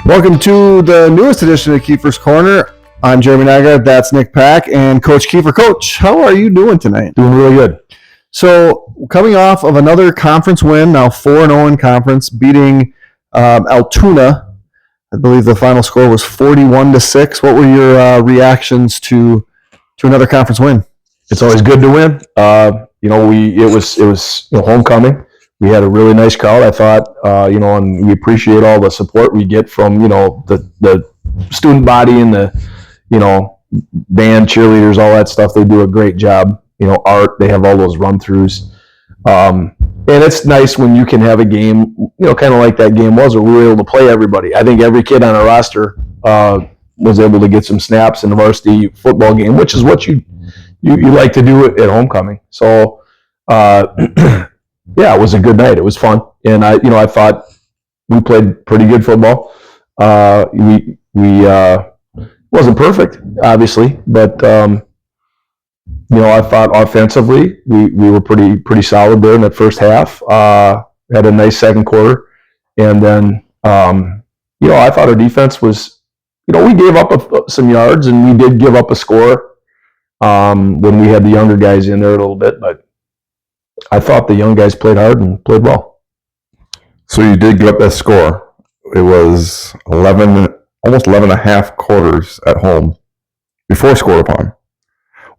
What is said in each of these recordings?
Welcome to the newest edition of Keefer's Corner. I'm Jeremy Naga, that's Nick Pack, and Coach Keefer. Coach, how are you doing tonight? Doing really good. So, coming off of another conference win, now 4-0 in conference, beating Altoona. I believe the final score was 41-6. What were your reactions to another conference win? It's always good to win. It was homecoming. We had a really nice crowd, I thought, and we appreciate all the support we get from, the student body and the, band, cheerleaders, all that stuff. They do a great job. Art, they have all those run-throughs. And it's nice when you can have a game, kind of like that game was, where we were able to play everybody. I think every kid on our roster was able to get some snaps in the varsity football game, which is what you like to do at homecoming. So, yeah, it was a good night. It was fun, and I thought we played pretty good football. We wasn't perfect, obviously, but I thought offensively we were pretty solid there in that first half. Had a nice second quarter, and then I thought our defense was, we gave up some yards, and we did give up a score when we had the younger guys in there a little bit, but I thought the young guys played hard and played well. So you did give up that score. It was 11, almost 11 and a half quarters at home before scored upon.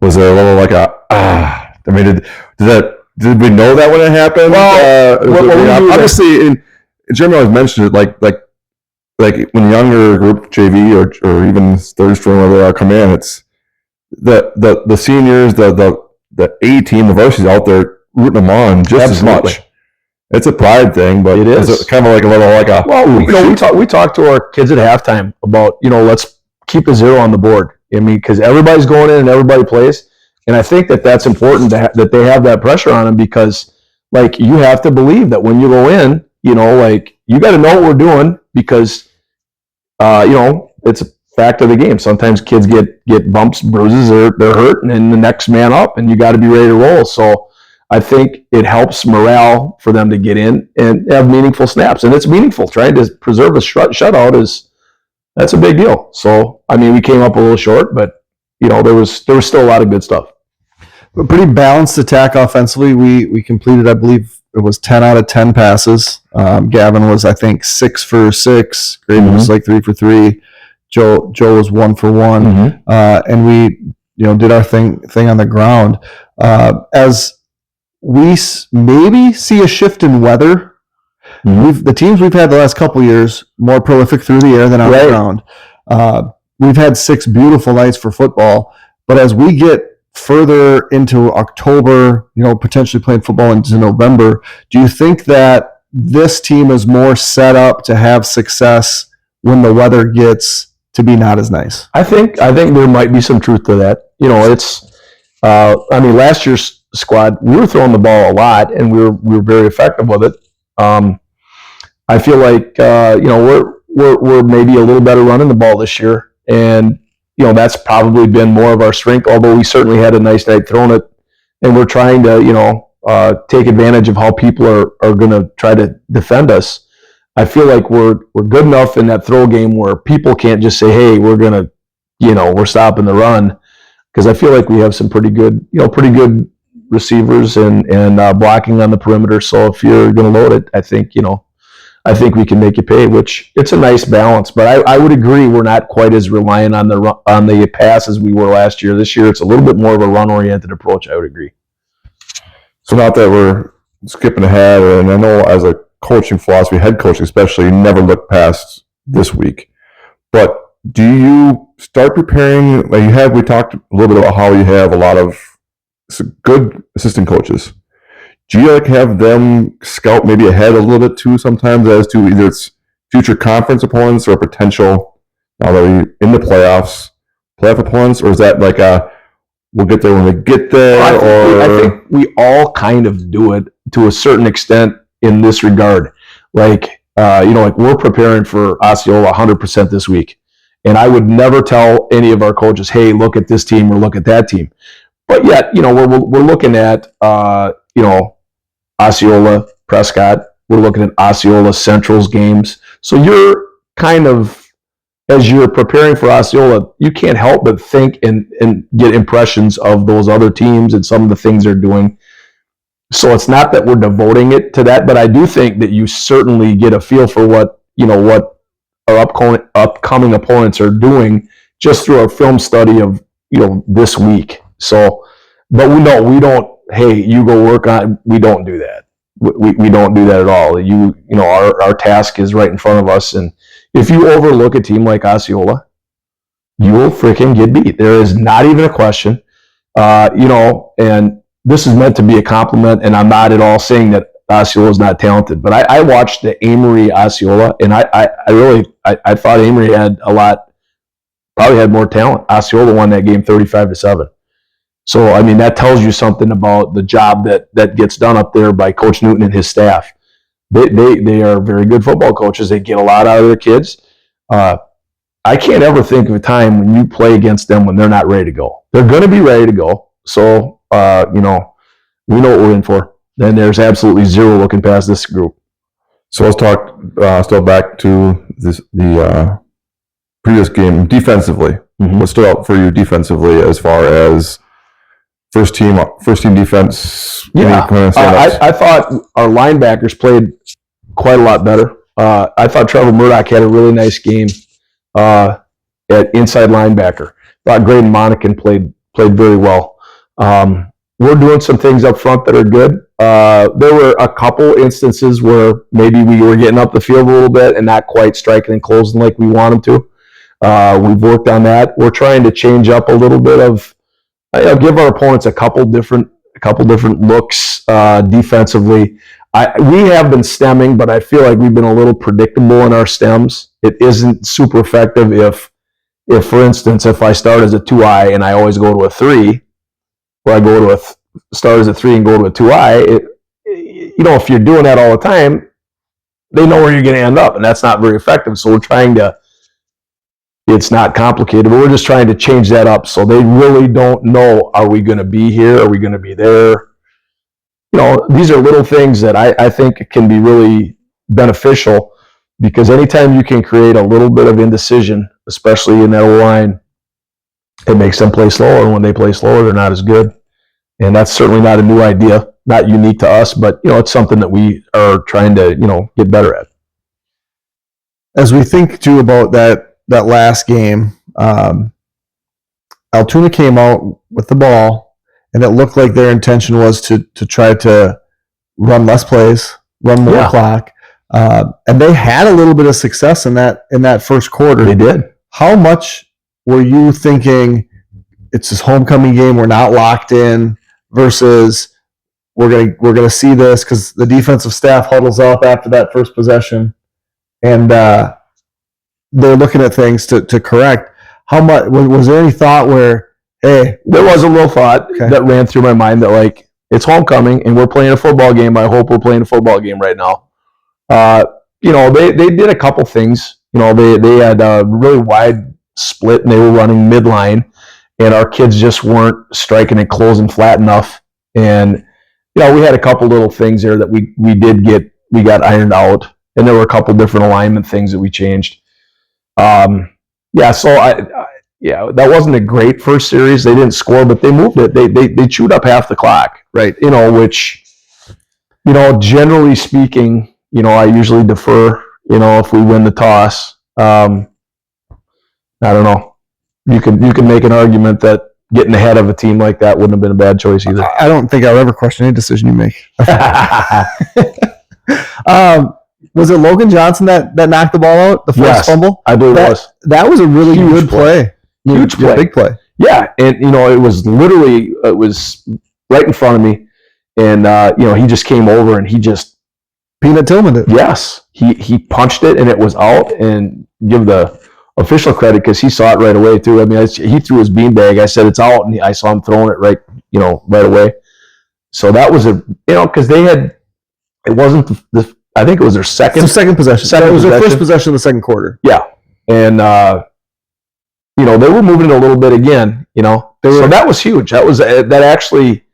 Was there a little like did we know that when it happened? Well, obviously, and Jeremy always mentioned it, like when younger group JV or even third string where they are come in, it's the seniors, the A team, the varsity's out there rooting them on just Absolutely. as much. It's a pride thing, but it is. It's kind of like a little like a. Well, we talked to our kids at halftime about let's keep a zero on the board. I mean, because everybody's going in and everybody plays, and I think that's important that they have that pressure on them, because you have to believe that when you go in, you got to know what we're doing, because it's a fact of the game. Sometimes kids get bumps, bruises, or they're hurt, and then the next man up, and you got to be ready to roll. So I think it helps morale for them to get in and have meaningful snaps, and it's meaningful. Trying to preserve a shutout that's a big deal. So I mean, we came up a little short, but there was still a lot of good stuff. A pretty balanced attack offensively. We completed, I believe it was 10 out of 10 passes. Gavin was, I think, 6 for 6. Graydon was like 3 for 3. Joe was 1 for 1. And we did our thing on the ground. As we maybe see a shift in weather. The teams we've had the last couple of years more prolific through the air than on the ground. We've had 6 beautiful nights for football, but as we get further into October, potentially playing football into November, do you think that this team is more set up to have success when the weather gets to be not as nice? I think there might be some truth to that. Last year's squad, we were throwing the ball a lot, and we were very effective with it. I feel like we're maybe a little better running the ball this year, and that's probably been more of our strength. Although we certainly had a nice night throwing it, and we're trying to take advantage of how people are going to try to defend us. I feel like we're good enough in that throw game where people can't just say, "Hey, we're gonna, we're stopping the run," because I feel like we have some pretty good receivers and blocking on the perimeter. So if you're going to load it, I think we can make you pay, which it's a nice balance. But I would agree we're not quite as reliant on the pass as we were last year. This year it's a little bit more of a run-oriented approach. I would agree. So not that we're skipping ahead, and I know as a coaching philosophy, head coaching especially, you never look past this week. But do you start preparing? We talked a little bit about how you have a lot of good assistant coaches. Do you have them scout maybe ahead a little bit too sometimes as to either it's future conference opponents or potential, now that we're in the playoff opponents, or is that we'll get there when we get there? I think we all kind of do it to a certain extent in this regard. We're preparing for Osceola 100% this week, and I would never tell any of our coaches, "Hey, look at this team or look at that team." But yet, we're looking at Osceola, Prescott. We're looking at Osceola Central's games. So you're kind of, as you're preparing for Osceola, you can't help but think and get impressions of those other teams and some of the things they're doing. So it's not that we're devoting it to that, but I do think that you certainly get a feel for what our upcoming opponents are doing just through our film study of this week. So, but we don't. Hey, you go work on. We don't do that. We don't do that at all. Our task is right in front of us, and if you overlook a team like Osceola, you will freaking get beat. There is not even a question. And this is meant to be a compliment, and I'm not at all saying that Osceola is not talented. But I watched the Amory Osceola, and I thought Amory had probably had more talent. Osceola won that game 35-7. So, I mean, that tells you something about the job that gets done up there by Coach Newton and his staff. They are very good football coaches. They get a lot out of their kids. I can't ever think of a time when you play against them when they're not ready to go. They're going to be ready to go. So, we know what we're in for. Then there's absolutely zero looking past this group. So let's talk still back to the previous game defensively. Mm-hmm. What stood out for you defensively as far as first team defense? Yeah, I thought our linebackers played quite a lot better. I thought Trevor Murdoch had a really nice game at inside linebacker. Thought Graydon Monacan played very well. We're doing some things up front that are good. There were a couple instances where maybe we were getting up the field a little bit and not quite striking and closing like we want them to. We've worked on that. We're trying to change up a little bit of, give our opponents a couple different looks defensively. We have been stemming, but I feel like we've been a little predictable in our stems. It isn't super effective if for instance, if I start as a 2-eye and I always go to a 3, or I go to start as a 3 and go to a 2-eye, if you're doing that all the time, they know where you're going to end up, and that's not very effective. So we're trying to, it's not complicated, but we're just trying to change that up so they really don't know, are we going to be here? Are we going to be there? These are little things that I think can be really beneficial, because anytime you can create a little bit of indecision, especially in that O-line, it makes them play slower. And when they play slower, they're not as good. And that's certainly not a new idea, not unique to us, but it's something that we are trying to get better at. As we think too about that last game, Altoona came out with the ball, and it looked like their intention was to try to run less plays, run more clock, and they had a little bit of success in that first quarter. They did. How much were you thinking it's this homecoming game, we're not locked in, versus we're gonna see this, because the defensive staff huddles up after that first possession, and they're looking at things to correct. How much was there any thought where, hey, there was a little thought that ran through my mind that, like, it's homecoming and we're playing a football game. I hope we're playing a football game right now. They did a couple things. They had a really wide split and they were running midline, and our kids just weren't striking and closing flat enough. And we had a couple little things there that we got ironed out, and there were a couple different alignment things that we changed. So that wasn't a great first series. They didn't score, but they moved it. They chewed up half the clock, right? Which, generally speaking, I usually defer, if we win the toss. I don't know. You can make an argument that getting ahead of a team like that wouldn't have been a bad choice either. I don't think I'll ever question any decision you make. Was it Logan Johnson that knocked the ball out, the first fumble? I believe it was. That was a really good play. Huge play. Big play. Yeah, and it was right in front of me, and he just came over and he just Peanut Tillman it. Yes, he punched it and it was out, and give the official credit because he saw it right away too. I mean, he threw his beanbag. I said it's out, and I saw him throwing it right away. So that was because they had, it wasn't I think it was their second possession. It was their first possession of the second quarter. Yeah, and they were moving it a little bit again. So that was huge. That actually,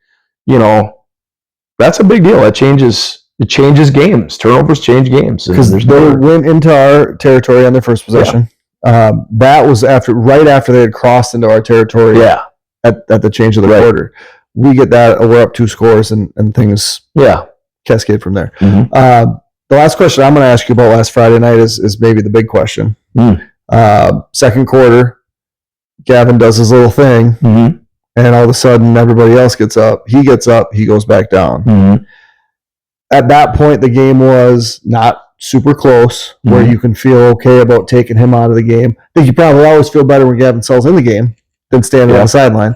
that's a big deal. It changes It changes games. Turnovers change games. Because they went into our territory on their first possession. That was right after they had crossed into our territory. Yeah. At the change of the quarter, we get that. We're up 2 scores, and things cascade from there. Mm-hmm. The last question I'm going to ask you about last Friday night is maybe the big question. Second quarter, Gavin does his little thing, and all of a sudden everybody else gets up. He gets up, he goes back down. At that point, the game was not super close, where you can feel okay about taking him out of the game. I think you probably always feel better when Gavin Sells in the game than standing on the sideline.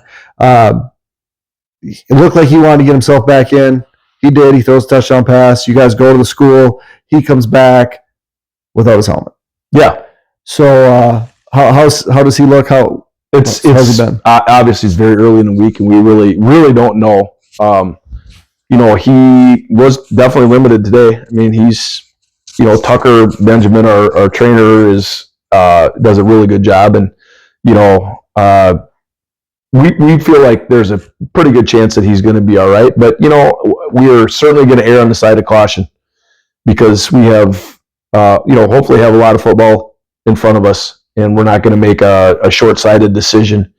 It looked like he wanted to get himself back in. He did. He throws a touchdown pass. You guys go to the school. He comes back without his helmet. Yeah. So how does he look? How's he been? Obviously, it's very early in the week, and we really don't know. He was definitely limited today. I mean, he's Tucker Benjamin, our trainer, does a really good job, and we feel like there's a pretty good chance that he's going to be all right. But we are certainly going to err on the side of caution, because we have hopefully have a lot of football in front of us, and we're not going to make a short-sighted decision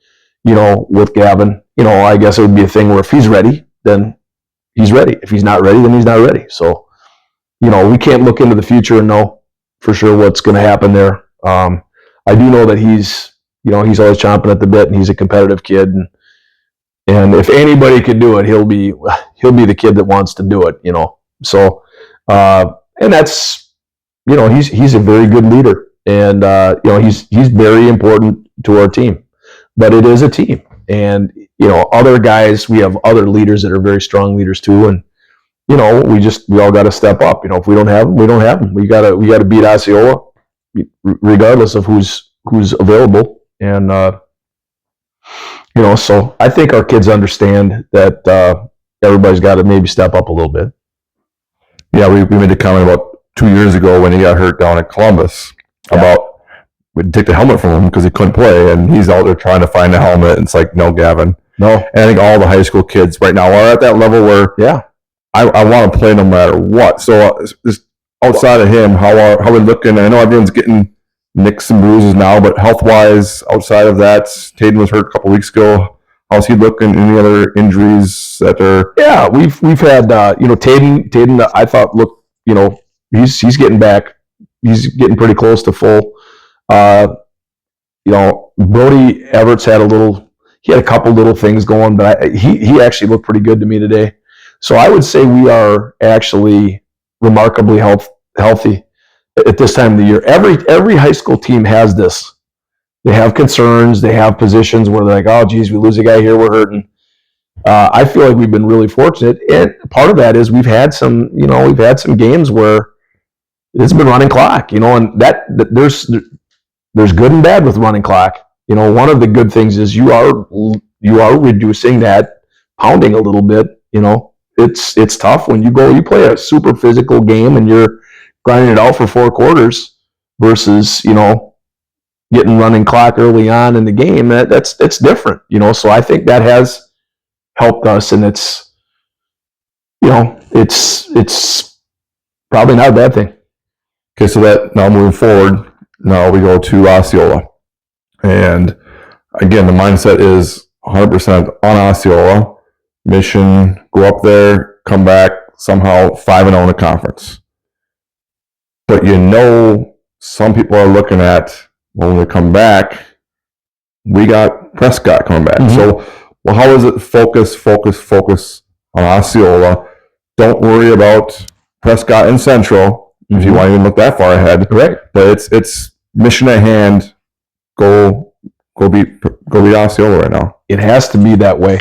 with Gavin. I guess it would be a thing where if he's ready, then he's ready. If he's not ready, then he's not ready. So we can't look into the future and know for sure what's going to happen there. I do know that he's always chomping at the bit, and he's a competitive kid, and if anybody can do it, he'll be the kid that wants to do it. So and that's he's a very good leader, and he's very important to our team. But it is a team, and other guys, we have other leaders that are very strong leaders too, and we all got to step up. If we don't have them, we don't have them. We got to beat Osceola, regardless of who's available. And so I think our kids understand that everybody's got to maybe step up a little bit. Yeah, we made a comment about 2 years ago when he got hurt down at Columbus about we'd take the helmet from him because he couldn't play, and he's out there trying to find the helmet, and it's like, no, Gavin. No. And I think all the high school kids right now are at that level where I want to play no matter what. So just outside of him, how are we looking? I know everyone's getting nicks and bruises now, but health-wise, outside of that, Taden was hurt a couple weeks ago. How's he looking? Any other injuries that are? Yeah, we've had Taden. I thought looked, he's getting back. He's getting pretty close to full. Brody Everett's had a couple little things going, but he actually looked pretty good to me today. So I would say we are actually remarkably healthy at this time of the year. Every high school team has this. They have concerns. They have positions where they're like, oh, geez, we lose a guy here, we're hurting. I feel like we've been really fortunate, and part of that is we've had some games where it's been running clock, and that there's good and bad with running clock. One of the good things is you are reducing that pounding a little bit. It's tough when you play a super physical game and you're grinding it out for 4 quarters versus getting running clock early on in the game. That's different. So I think that has helped us, and it's probably not a bad thing. Okay, so that now moving forward, now we go to Osceola. And again, the mindset is 100% on Osceola. Mission, go up there, come back, somehow 5-0 in the conference. But some people are looking at, when we come back, we got Prescott coming back. Mm-hmm. So, how is it focus on Osceola? Don't worry about Prescott and Central, if you want to even look that far ahead. Right. But it's mission at hand. Go beat Osceola right now. It has to be that way.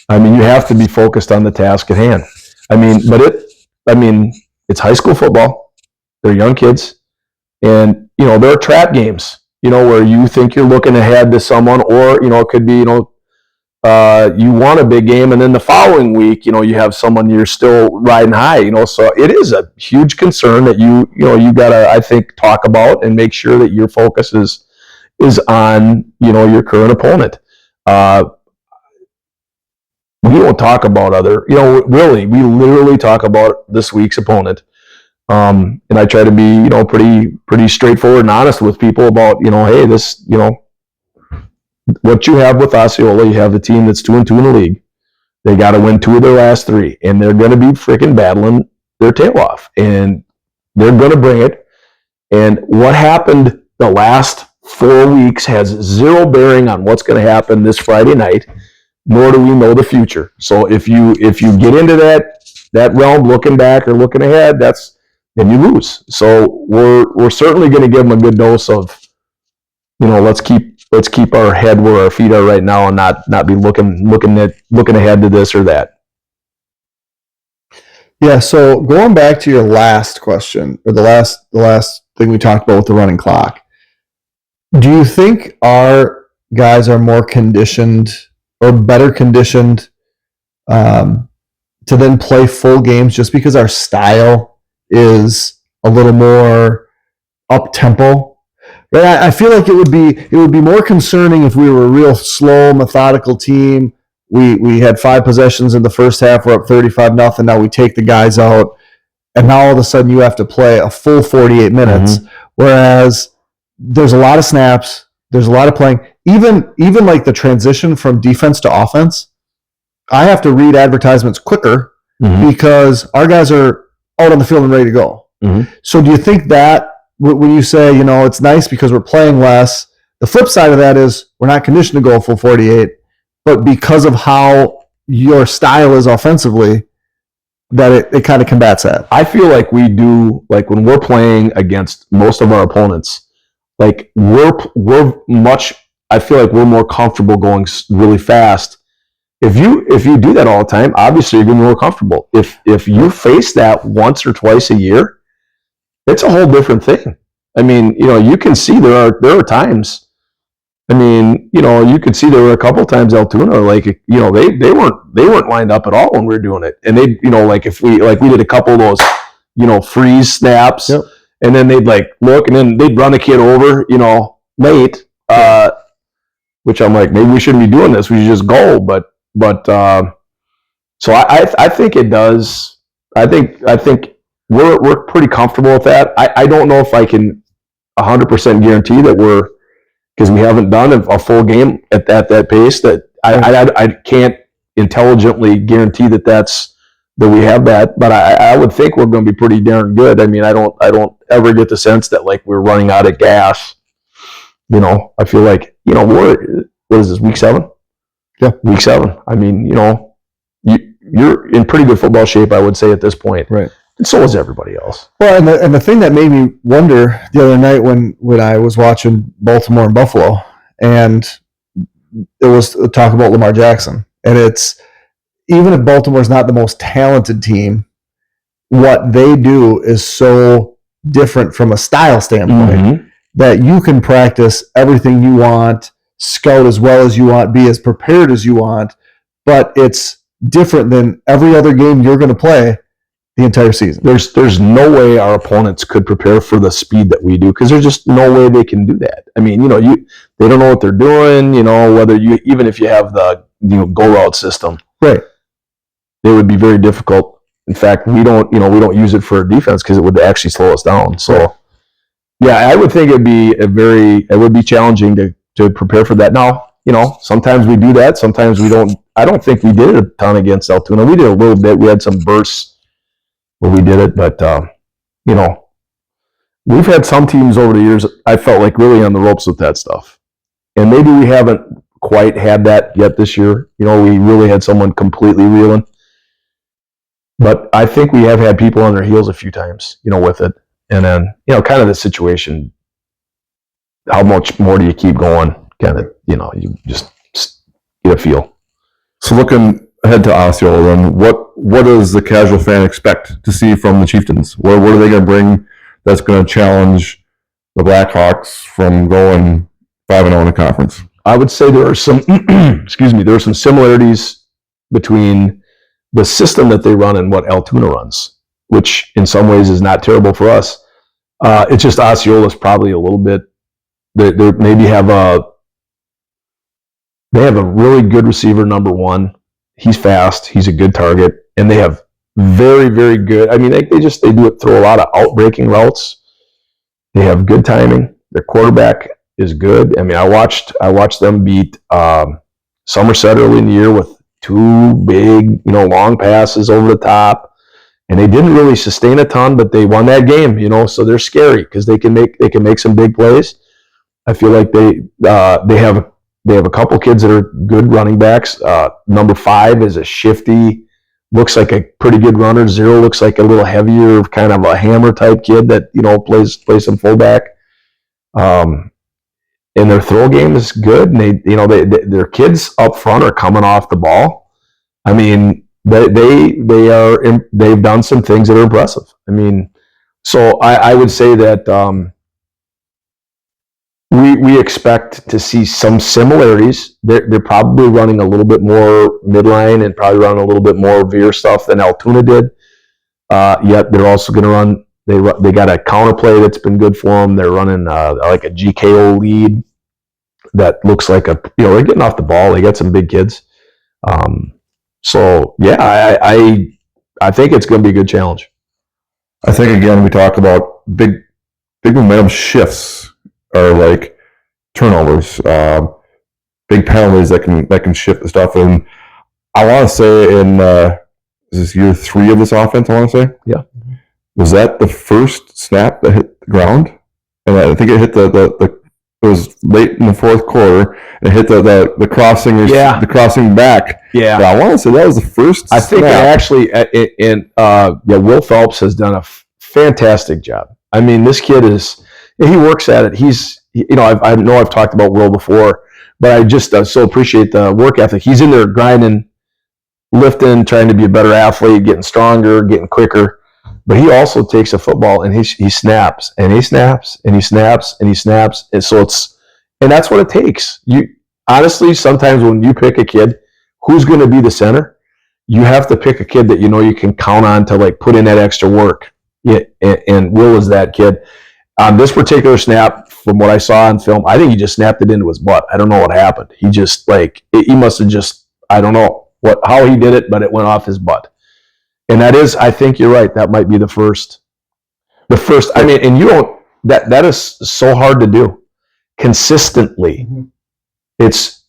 I mean, you have to be focused on the task at hand. It's high school football. They're young kids, and there are trap games. Where you think you're looking ahead to someone, or it could be you won a big game, and then the following week, you have someone you're still riding high. So it is a huge concern that you gotta, I think, talk about and make sure that your focus is on your current opponent. we don't talk about really, we literally talk about this week's opponent. And I try to be, pretty straightforward and honest with people about, hey, this, what you have with Osceola, you have the team that's 2-2 in the league. They got to win 2 of their last 3, and they're going to be freaking battling their tail off, and they're going to bring it. And what happened the last 4 weeks has zero bearing on what's going to happen this Friday night, nor do we know the future. So if you get into that realm, looking back or looking ahead, then you lose. So we're certainly going to give them a good dose of, let's keep our head where our feet are right now, and not be looking ahead to this or that. Yeah. So going back to your last question, or the last thing we talked about with the running clock, do you think our guys are more conditioned or better conditioned to then play full games just because our style is a little more up tempo? Right? I feel like it would be more concerning if we were a real slow, methodical team. We had 5 possessions in the first half. We're up 35-0. Now we take the guys out, and now all of a sudden you have to play a full 48 minutes. Mm-hmm. Whereas there's a lot of snaps, there's a lot of playing. Even like the transition from defense to offense, I have to read advertisements quicker because our guys are out on the field and ready to go. Mm-hmm. So do you think that when you say, it's nice because we're playing less, the flip side of that is we're not conditioned to go a full 48, but because of how your style is offensively, that it kind of combats that? I feel like we do, like when we're playing against most of our opponents, like I feel like we're more comfortable going really fast. If you do that all the time, obviously you're going to be more comfortable. If you face that once or twice a year, it's a whole different thing. I mean, you can see there are times. I mean, you could see there were a couple times Altoona, like, they weren't lined up at all when we were doing it, and they, like if we did a couple of those, freeze snaps, yep. And then they'd look, and then they'd run a kid over, late, which I'm like, maybe we shouldn't be doing this. We should just go, but so I think it does. I think we're pretty comfortable with that. I don't know if I can 100% guarantee that because we haven't done a full game at that pace, that I can't intelligently guarantee that we have that, but I would think we're going to be pretty darn good. I mean, I don't ever get the sense that we're running out of gas. I feel like, what is this, week 7? Yeah. Week 7. I mean, you're in pretty good football shape, I would say, at this point. Right. And so is everybody else. Well, and the thing that made me wonder the other night when I was watching Baltimore and Buffalo, and it was a talk about Lamar Jackson, and it's, even if Baltimore's not the most talented team, what they do is so different from a style standpoint that you can practice everything you want, scout as well as you want, be as prepared as you want, but it's different than every other game you're going to play the entire season. There's no way our opponents could prepare for the speed that we do, because there's just no way they can do that. I mean, they don't know what they're doing, whether even if you have the go route system. Right. It would be very difficult. In fact, we don't use it for defense because it would actually slow us down. So, yeah, I would think it would be challenging to prepare for that. Now, sometimes we do that, sometimes we don't. I don't think we did it a ton against Altoona. We did a little bit. We had some bursts where we did it, but we've had some teams over the years, I felt like, really on the ropes with that stuff, and maybe we haven't quite had that yet this year. We really had someone completely reeling. But I think we have had people on their heels a few times, with it. And then, kind of the situation, how much more do you keep going? Kind of, you just get a feel. So looking ahead to Osceola, then, what does the casual fan expect to see from the Chieftains? What are they going to bring that's going to challenge the Blackhawks from going 5-0 in the conference? I would say there are some, there are some similarities between the system that they run and what Altoona runs, which in some ways is not terrible for us. It's just Osceola's probably a little bit. They maybe have a really good receiver, number one. He's fast. He's a good target, and they have very, very good. I mean, they throw a lot of out-breaking routes. They have good timing. Their quarterback is good. I mean, I watched them beat Somerset early in the year with 2 big, long passes over the top, and they didn't really sustain a ton, but they won that game. So they're scary because they can make some big plays. I feel like they have a couple kids that are good running backs. Number 5 is a shifty, looks like a pretty good runner. 0 looks like a little heavier, kind of a hammer type kid that plays some fullback. And their throw game is good, and their kids up front are coming off the ball. I mean, they've done some things that are impressive. I mean, so I would say that we expect to see some similarities. They're probably running a little bit more midline and probably running a little bit more veer stuff than Altoona did. Yet they're also going to run. They got a counter play that's been good for them. They're running like a GKO lead that looks like they're getting off the ball. They got some big kids. So yeah, I think it's going to be a good challenge. I think again we talked about big momentum shifts are like turnovers, big penalties that can shift the stuff. And I want to say in is this year 3 of this offense? I want to say, yeah. Was that the first snap that hit the ground? And I think it hit it was late in the 4th quarter. It hit the crossing, the crossing back. Yeah, but I want to say that was the first. I think Will Phelps has done a fantastic job. I mean, this kid he works at it. I know I've talked about Will before, but I just so appreciate the work ethic. He's in there grinding, lifting, trying to be a better athlete, getting stronger, getting quicker. But he also takes a football and he snaps and he snaps and he snaps and he snaps. And so and that's what it takes. You honestly, sometimes when you pick a kid who's going to be the center, you have to pick a kid that you can count on to put in that extra work. Yeah, and Will is that kid. On this particular snap, from what I saw on film, I think he just snapped it into his butt. I don't know what happened. He just he must have just, I don't know how he did it, but it went off his butt. And that is, I think you're right. That might be the first. I mean, and that is so hard to do consistently. Mm-hmm.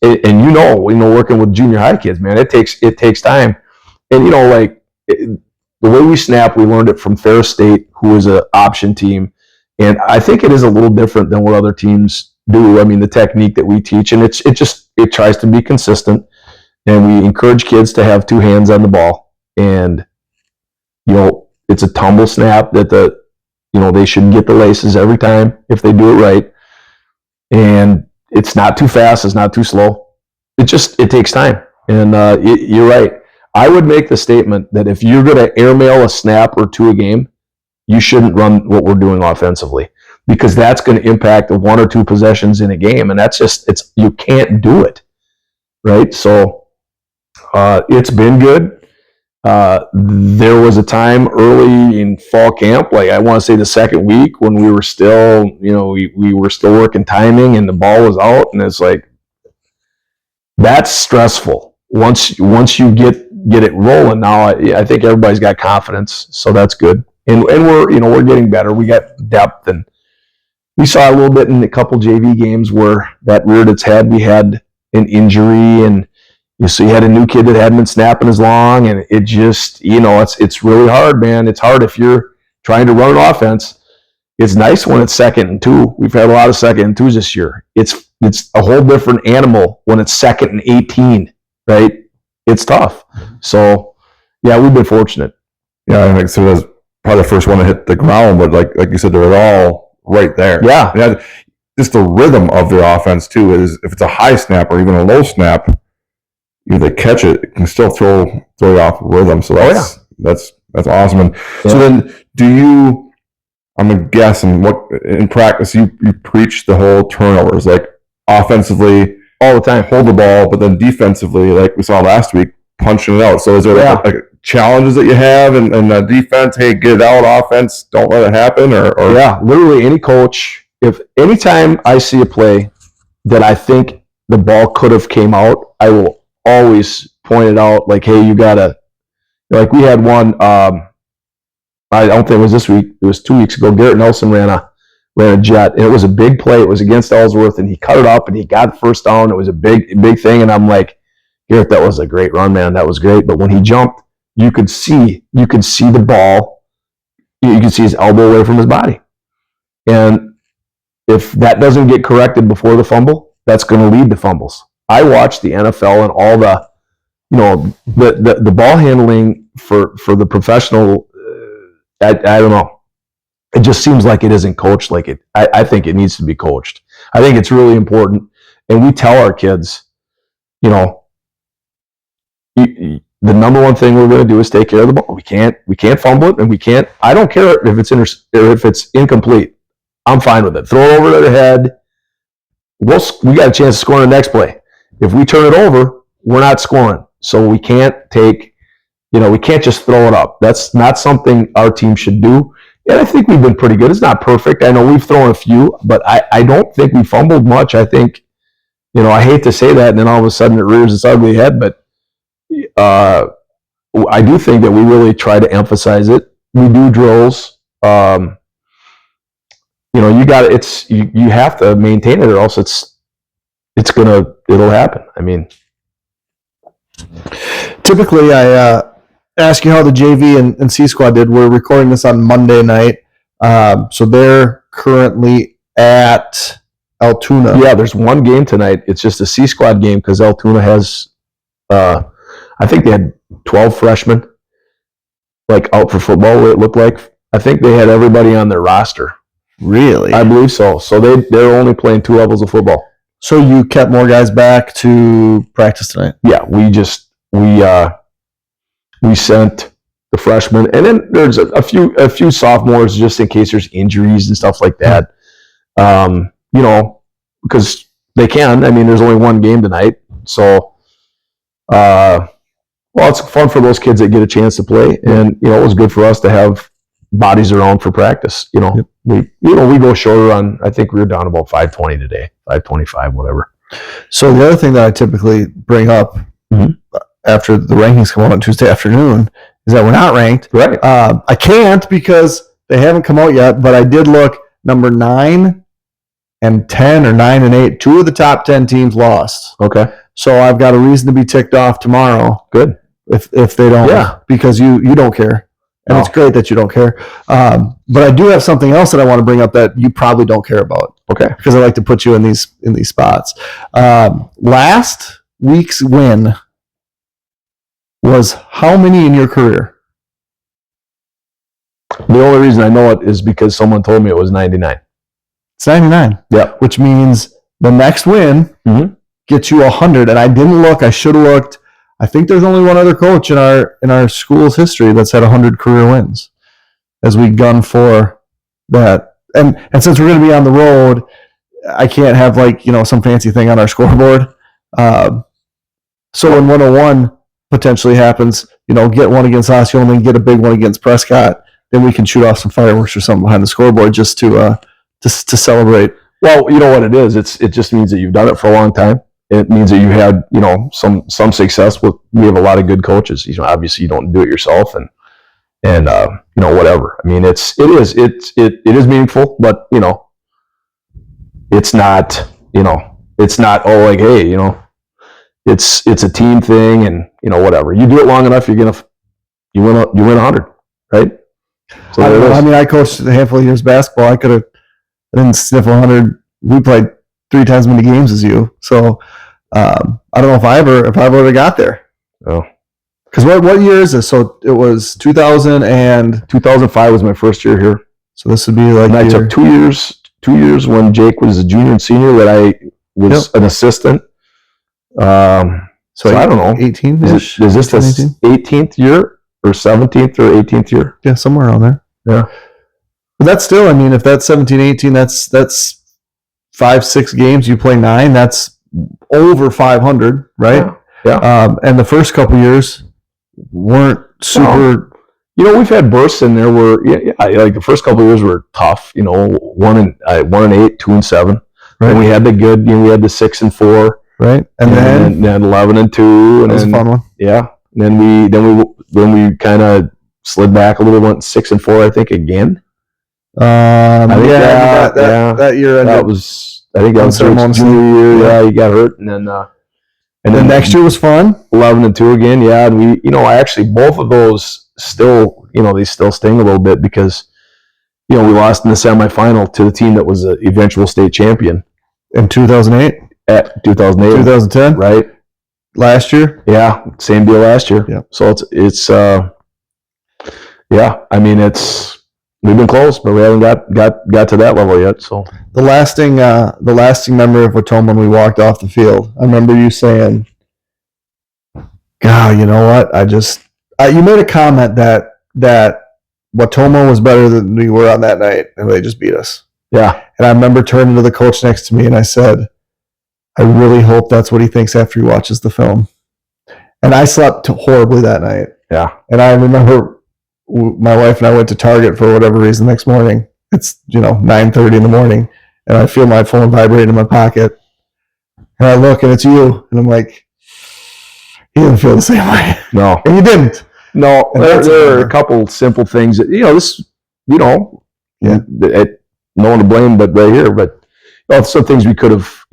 And working with junior high kids, man, it takes time. And the way we snap, we learned it from Ferris State, who is an option team. And I think it is a little different than what other teams do. I mean, the technique that we teach, and it tries to be consistent. And we encourage kids to have 2 hands on the ball. And it's a tumble snap that they should get the laces every time if they do it right. And it's not too fast. It's not too slow. It takes time. And you're right. I would make the statement that if you're going to airmail a snap or 2 a game, you shouldn't run what we're doing offensively, because that's going to impact 1 or 2 possessions in a game. And that's you can't do it. Right. So it's been good. There was a time early in fall camp, I want to say the 2nd week, when we were still, we were still working timing and the ball was out, and it's that's stressful. Once you get it rolling, now I think everybody's got confidence, so that's good. And we're getting better. We got depth, and we saw a little bit in a couple JV games where that reared its head. We had an injury, and so you had a new kid that hadn't been snapping as long, and it just, it's really hard, man. It's hard if you're trying to run an offense. It's nice when it's 2nd and 2. We've had a lot of 2nd and 2s this year. It's a whole different animal when it's 2nd and 18, right? It's tough. So, yeah, we've been fortunate. Yeah, I think so. That's probably the first one to hit the ground, but like you said, they're all right there. Yeah. Just the rhythm of their offense too is, if it's a high snap or even a low snap, if they catch it, it can still throw you off rhythm. So that's awesome. And so then, I'm guessing in practice you preach the whole turnovers, offensively all the time, hold the ball, but then defensively, like we saw last week, punching it out. So is there challenges that you have in defense? Hey, get it out. Offense, don't let it happen. Or literally any coach. If anytime I see a play that I think the ball could have came out, I will always pointed out, like, hey, you gotta, like, we had one. I don't think it was this week. It was 2 weeks ago. Garrett Nelson ran a jet, and it was a big play. It was against Ellsworth, and he cut it up, and he got the first down. It was a big thing, and I'm like, Garrett, that was a great run, man. That was great. But when he jumped, you could see the ball. You could see his elbow away from his body. And if that doesn't get corrected before the fumble, that's going to lead to fumbles. I watched the NFL and all the, the ball handling for the professional. I don't know. It just seems like it isn't coached like it. I think it needs to be coached. I think it's really important. And we tell our kids, the number one thing we're going to do is take care of the ball. We can't fumble it, and we can't. I don't care if it's incomplete. I'm fine with it. Throw it over their head. We got a chance to score in the next play. If we turn it over, we're not scoring. So we can't we can't just throw it up. That's not something our team should do. And I think we've been pretty good. It's not perfect. I know we've thrown a few, but I don't think we fumbled much. I think, I hate to say that, and then all of a sudden it rears its ugly head, but I do think that we really try to emphasize it. We do drills. You have to maintain it, or else it'll happen. I mean, typically I ask you how the JV and C squad did. We're recording this on Monday night, so they're currently at Altoona. Yeah, there's one game tonight. It's just a C squad game because Altoona has, I think they had 12 freshmen, like, out for football. It looked like. I think they had everybody on their roster. Really? I believe so. So they're only playing 2 levels of football. So you kept more guys back to practice tonight? Yeah, we sent the freshmen, and then there's a few sophomores just in case there's injuries and stuff like that. Because they can. I mean, there's only one game tonight, so it's fun for those kids that get a chance to play, and it was good for us to have bodies around for practice. Yep. We go shorter on. I think we were down about 5:20 today, 5:25, whatever. So the other thing that I typically bring up after the rankings come out on Tuesday afternoon is that we're not ranked. Right. I can't because they haven't come out yet, but I did look. Number 9 and 10, or 9 and 8, 2 of the top 10 teams lost. Okay. So I've got a reason to be ticked off tomorrow. Good. If they don't, because you don't care, and it's great that you don't care. But I do have something else that I want to bring up that you probably don't care about. Okay. Because I like to put you in these spots. Last week's win was how many in your career? The only reason I know it is because someone told me it was 99. It's 99. Yeah. Which means the next win gets you 100. And I didn't look. I should have looked. I think there's only one other coach in our school's history that's had 100 career wins, as we gun for that. And since we're going to be on the road, I can't have some fancy thing on our scoreboard. So when 101 potentially happens, get one against Osceola and get a big one against Prescott, then we can shoot off some fireworks or something behind the scoreboard just to celebrate. Well, you know what it is. It just means that you've done it for a long time. It means that you had some success with. We have a lot of good coaches. Obviously you don't do it yourself, and whatever. I mean, it is meaningful, but it's not hey, it's a team thing, and whatever. You do it long enough, you win 100, right? So I coached a handful of years basketball. I didn't sniff 100. We played 3 times as many games as you. So I don't know if I ever would have got there. Oh. Because what year is this? So it was 2000 and 2005 was my first year here. So this would be like. And I took 2 years when Jake was a junior and senior that I was an assistant. So I don't know. 18-ish? Is this the 18th year or 17th or 18th year? Yeah, somewhere around there. Yeah. But that's still, if that's 17, 18, that's 5-6 games. You play 9. That's over 500, right? Yeah. And the first couple years weren't super. We've had bursts in there where, like the first couple of years were tough. 1 and 8, 2 and 7. Right. And we had the good. We had the 6 and 4. right? And then 11 and 2, and that was a then fun one. yeah, and then we kind of slid back a little, went 6 and 4, I think again. I think that year ended. That was, I think that was Jake's junior year. Yeah, he got hurt, and then next year was fun. 11 and 2 again. Yeah, and we, I actually both of those still, they still sting a little bit because, we lost in the semifinal to the team that was the eventual state champion in 2008. At 2008, 2010, right? Last year. Yeah, same deal last year. Yeah. So it's yeah. I mean, we've been close, but we haven't got to that level yet. So the lasting memory of Watoma when we walked off the field. I remember you saying, "God, you know what? You made a comment that Watoma was better than we were on that night, and they just beat us." Yeah. And I remember turning to the coach next to me, and I said, "I really hope that's what he thinks after he watches the film." And I slept horribly that night. Yeah. And I remember my wife and I went to Target for whatever reason the next morning. It's 9:30 in the morning, and I feel my phone vibrating in my pocket. And I look, and it's you, and I'm like, he didn't feel the same way. No, and you didn't. No, there are a couple simple things that no one to blame, but right here. But some things we could have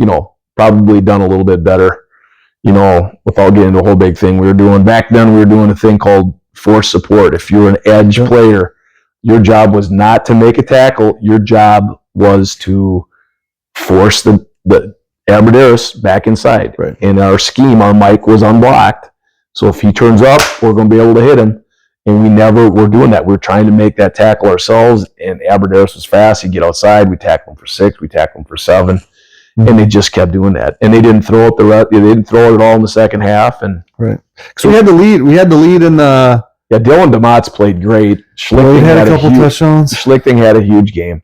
probably done a little bit better. Without getting into a whole big thing we were doing back then. We were doing a thing called force support. If you were an edge player, your job was not to make a tackle. Your job was to force the Aberderis back inside. Right. In our scheme, our Mike was unblocked. So if he turns up, we're going to be able to hit him. And we never were doing that. We were trying to make that tackle ourselves. And Aberderis was fast. He'd get outside. We tackle him for 6. We tackle him for 7. Mm-hmm. And they just kept doing that. And they didn't throw it They didn't throw it at all in the second half. And right. So we had the lead. We had the lead in the. Yeah, Dylan DeMott's played great. Schlichting had a couple touchdowns. Schlichting had a huge game.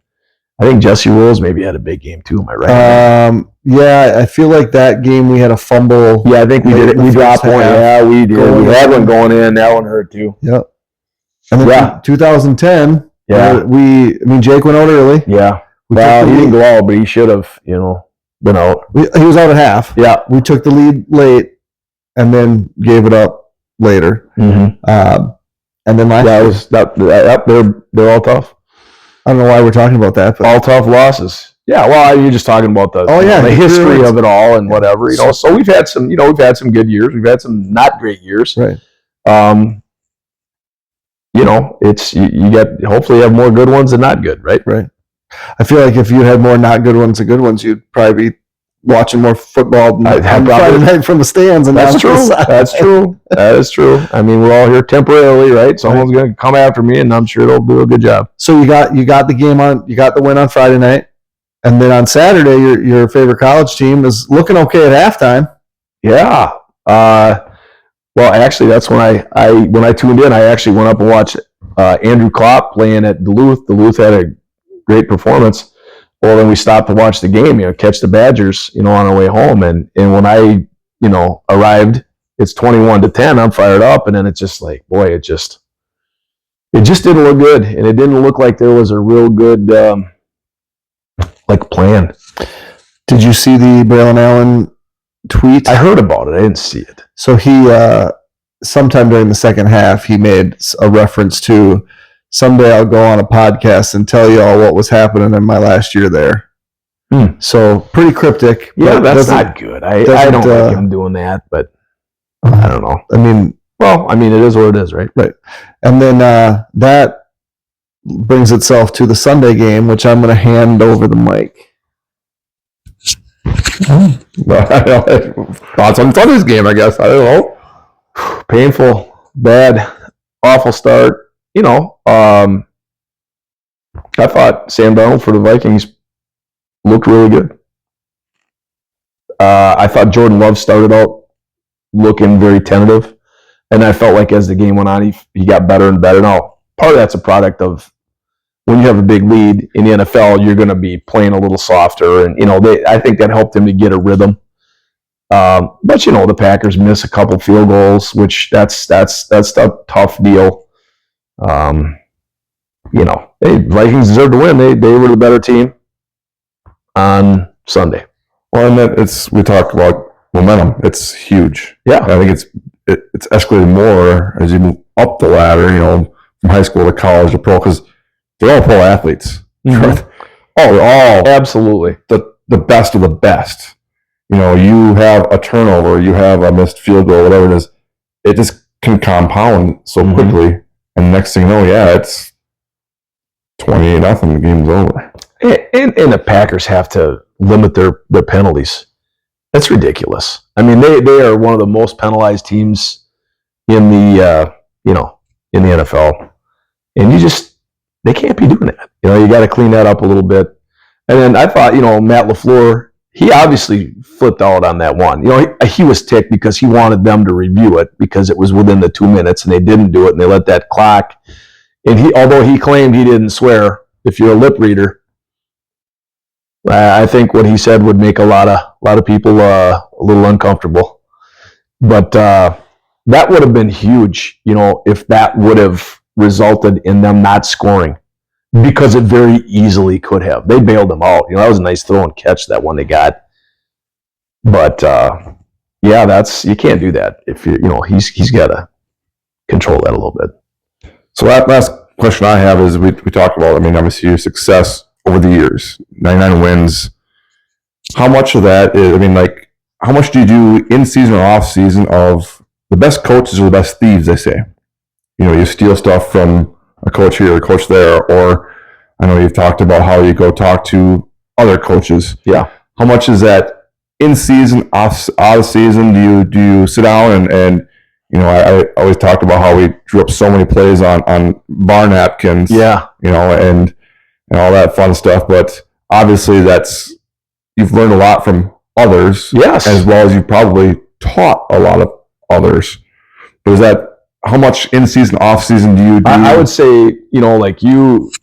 I think Jesse Rolls maybe had a big game too. Am I right? Yeah, I feel like that game we had a fumble. Yeah, I think we did. We dropped one. Yeah, we did. We had one going in. That one hurt too. Yep. And then 2010. Yeah. Jake went out early. Yeah. Well, he didn't go out, but he should have. Been out. He was out at half. Yeah. We took the lead late, and then gave it up later. Mm-hmm. And then they're all tough. I don't know why we're talking about that, but all tough losses. Yeah, well, you're just talking about the history of it all and whatever. So we've had some good years. We've had some not great years. Right. It's you get hopefully you have more good ones than not good. Right. Right. I feel like if you had more not good ones than good ones, you'd probably be watching more football on Friday night from the stands. And that's true. That's true. That is true. I mean, we're all here temporarily, right? Someone's going to come after me, and I'm sure they'll do a good job. So you got the win on Friday night, and then on Saturday, your favorite college team is looking okay at halftime. Yeah. Well, actually, that's when I tuned in. I actually went up and watched Andrew Klopp playing at Duluth. Duluth had a great performance. Well, then we stopped to watch the game, catch the Badgers, on our way home. And when I, arrived, it's 21-10. I'm fired up. And then it's just like, boy, it just didn't look good. And it didn't look like there was a real good, plan. Did you see the Braylon Allen tweet? I heard about it. I didn't see it. So he, sometime during the second half, he made a reference to, someday I'll go on a podcast and tell you all what was happening in my last year there. So pretty cryptic. Yeah, that's not good. I don't like him doing that, but I don't know. It is what it is, right? Right. And then that brings itself to the Sunday game, which I'm going to hand over the mic. Thoughts on Sunday's game, I guess. I don't know. Painful, bad, awful start. I thought Sam Darnold for the Vikings looked really good. I thought Jordan Love started out looking very tentative, and I felt like as the game went on, he got better and better. Now, part of that's a product of when you have a big lead in the NFL, you're going to be playing a little softer, and I think that helped him to get a rhythm. But the Packers miss a couple field goals, which that's a tough deal. Vikings deserve to win. They were the better team on Sunday. Well, and we talked about momentum. It's huge. Yeah. And I think it's escalated more as you move up the ladder, from high school to college to pro, because they're all pro athletes. Mm-hmm. They're all Absolutely. the best of the best. You have a turnover, you have a missed field goal, whatever it is. It just can compound so quickly, and next thing you know, it's 28-0. The game's over. And the Packers have to limit their penalties. That's ridiculous. I mean, they are one of the most penalized teams in the in the NFL, and they can't be doing that. You got to clean that up a little bit. And then I thought, Matt LaFleur, he obviously flipped out on that one. He was ticked because he wanted them to review it because it was within the 2 minutes, and they didn't do it, and they let that clock. And although he claimed he didn't swear, if you're a lip reader, I think what he said would make a lot of people a little uncomfortable. But that would have been huge, if that would have resulted in them not scoring, because it very easily could have. They bailed them out. That was a nice throw and catch, that one they got. But you can't do that if he's got to control that a little bit. So that last question I have is, we talked about, obviously your success over the years, 99 wins. How much of that is, how much do you do in season or off season of the best coaches or the best thieves, they say? You steal stuff from a coach here, a coach there, or I know you've talked about how you go talk to other coaches. Yeah. How much is that in season, out of season? Do you sit down and I always talked about how we drew up so many plays on bar napkins. Yeah. And all that fun stuff. But obviously you've learned a lot from others. Yes. As well as you probably taught a lot of others. But is that, how much in season, off season do you do? I would say,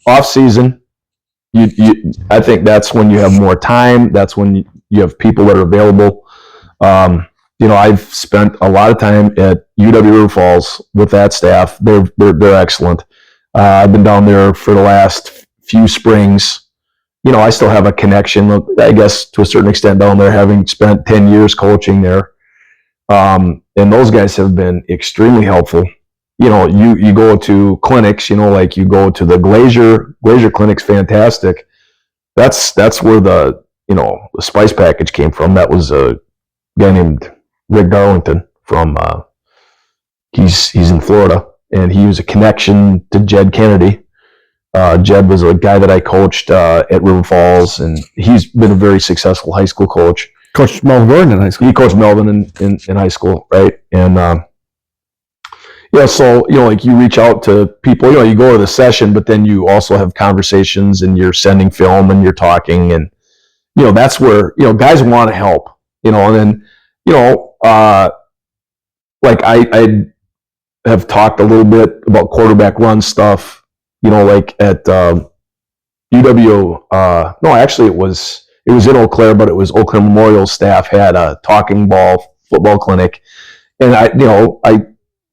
off season, I think that's when you have more time. That's when you have people that are available. I've spent a lot of time at UW River Falls with that staff. They're excellent. I've been down there for the last few springs. I still have a connection, I guess, to a certain extent down there, having spent 10 years coaching there. And those guys have been extremely helpful. You go to clinics, like you go to the Glazier clinic's fantastic. That's where the spice package came from. That was a guy named Rick Darlington from he's in Florida, and he was a connection to Jed Kennedy. Jed was a guy that I coached at River Falls, and he's been a very successful high school coach. Coached Melvin Gordon in high school. He coached Melvin in high school, right? And so like you reach out to people. You go to the session, but then you also have conversations, and you're sending film, and you're talking, and that's where guys want to help. And then like I have talked a little bit about quarterback run stuff. Like at UW. No, actually it was in Eau Claire, but it was Eau Claire Memorial staff had a talking ball football clinic, and I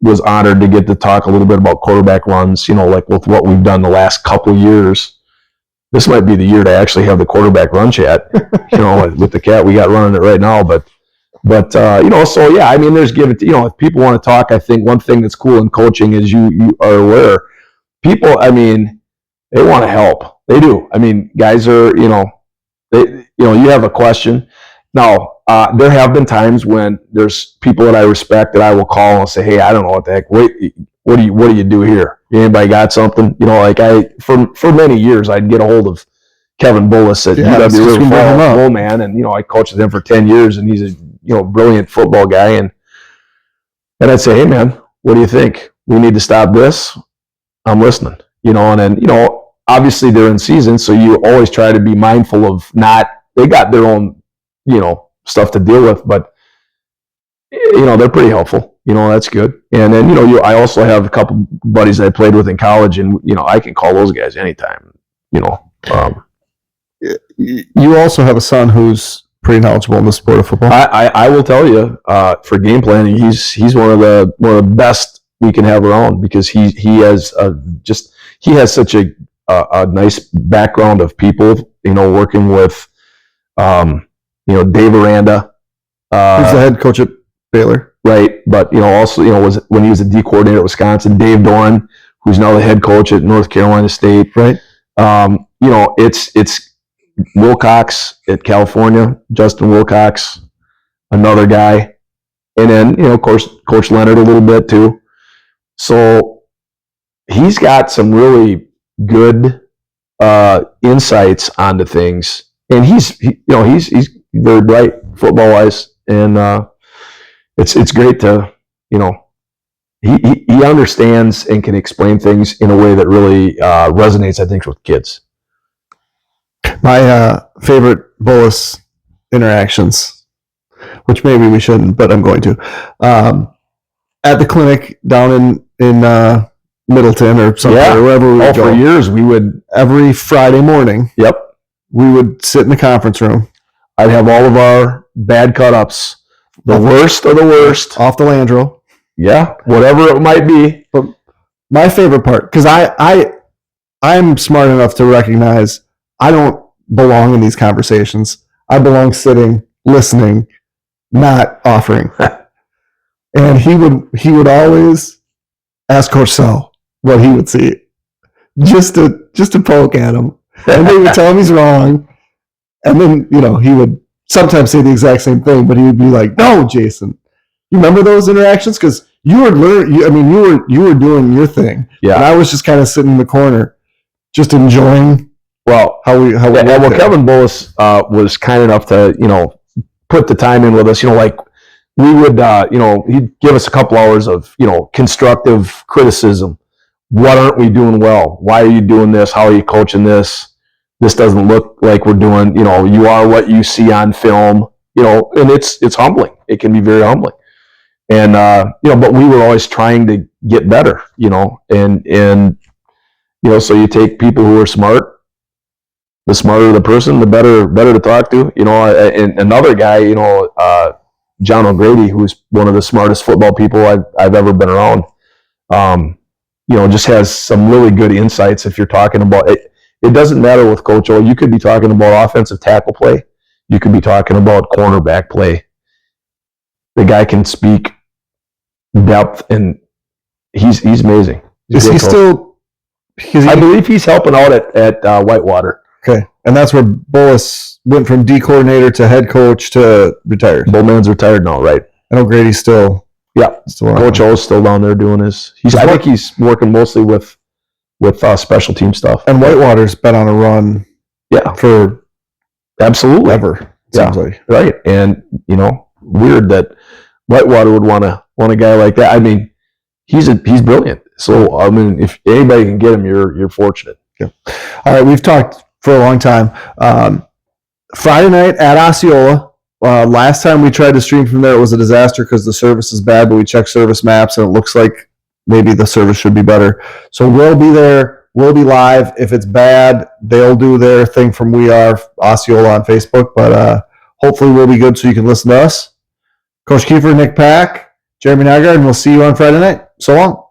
was honored to get to talk a little bit about quarterback runs. Like with what we've done the last couple of years. This might be the year to actually have the quarterback run chat. With the cat we got running it right now, but so yeah. There's give it. If people want to talk, I think one thing that's cool in coaching is you are aware. People, they want to help. They do. Guys are, you have a question. Now, there have been times when there's people that I respect that I will call and say, hey, I don't know what the heck. Wait, what do you do here? Anybody got something? For many years, I'd get a hold of Kevin Bullis at UW River Falls, Bull Man, and I coached with him for 10 years, and he's a brilliant football guy, and I'd say, hey man, what do you think? We need to stop this. I'm listening, and then obviously they're in season, so you always try to be mindful of they got their own stuff to deal with, but they're pretty helpful. That's good. And then I also have a couple buddies I played with in college, and I can call those guys anytime. You also have a son who's pretty knowledgeable in the sport of football. I will tell you, for game planning, he's one of the best we can have around, because he has such a nice background of people, working with Dave Aranda, Who's the head coach at Baylor? Right, but also was when he was a D coordinator at Wisconsin. Dave Doran, who's now the head coach at North Carolina State. Right. It's Wilcox at California, Justin Wilcox, another guy, and then of course Coach Leonard a little bit too. So he's got some really good insights onto things, and he's very bright football wise, and it's great to he understands and can explain things in a way that really resonates, I think, with kids. My favorite Bullis interactions, which maybe we shouldn't, but I'm going to, at the clinic down in Middleton or something, or wherever we would go. For years, we would every Friday morning. Yep, we would sit in the conference room. I'd have all of our bad cut-ups, the worst of the worst, off the Landro. Yeah, whatever it might be. But my favorite part, because I'm smart enough to recognize I don't belong in these conversations. I belong sitting, listening, not offering. And he would always ask Osceola what he would see, just to poke at him, and they would tell him he's wrong, and then he would sometimes say the exact same thing, but he would be like, "No, Jason, you remember those interactions? Because you were you were doing your thing, yeah, and I was just kind of sitting in the corner, just enjoying." Well, Kevin Bullis was kind enough to put the time in with us. Like we would he'd give us a couple hours of constructive criticism. What aren't we doing well? Why are you doing this? How are you coaching this? This doesn't look like we're doing. You are what you see on film. And it's humbling. It can be very humbling. And but we were always trying to get better. And so you take people who are smart. The smarter the person, the better to talk to. And another guy, John O'Grady, who's one of the smartest football people I've ever been around, just has some really good insights. If you're talking about it, it doesn't matter with Coach O. You could be talking about offensive tackle play. You could be talking about cornerback play. The guy can speak depth, and he's amazing. Is he still? I believe he's helping out at Whitewater. Okay, and that's where Bullis went from D coordinator to head coach to retired. Bullman's retired now, right? I know Grady's still. Yeah, Coach O's still down there doing his. I think he's working mostly with special team stuff. And Whitewater's been on a run. Yeah, for absolutely ever. Seems like right, and weird that Whitewater would want a guy like that. I mean, he's brilliant. So I mean, if anybody can get him, you're fortunate. Yeah. All right, we've talked for a long time. Friday night at Osceola. Last time we tried to stream from there, it was a disaster because the service is bad, but we checked service maps and it looks like maybe the service should be better. So we'll be there. We'll be live. If it's bad, they'll do their thing from We Are Osceola on Facebook, but hopefully we'll be good so you can listen to us. Coach Keefer, Nick Pack, Jeremy Nygaard, and we'll see you on Friday night. So long.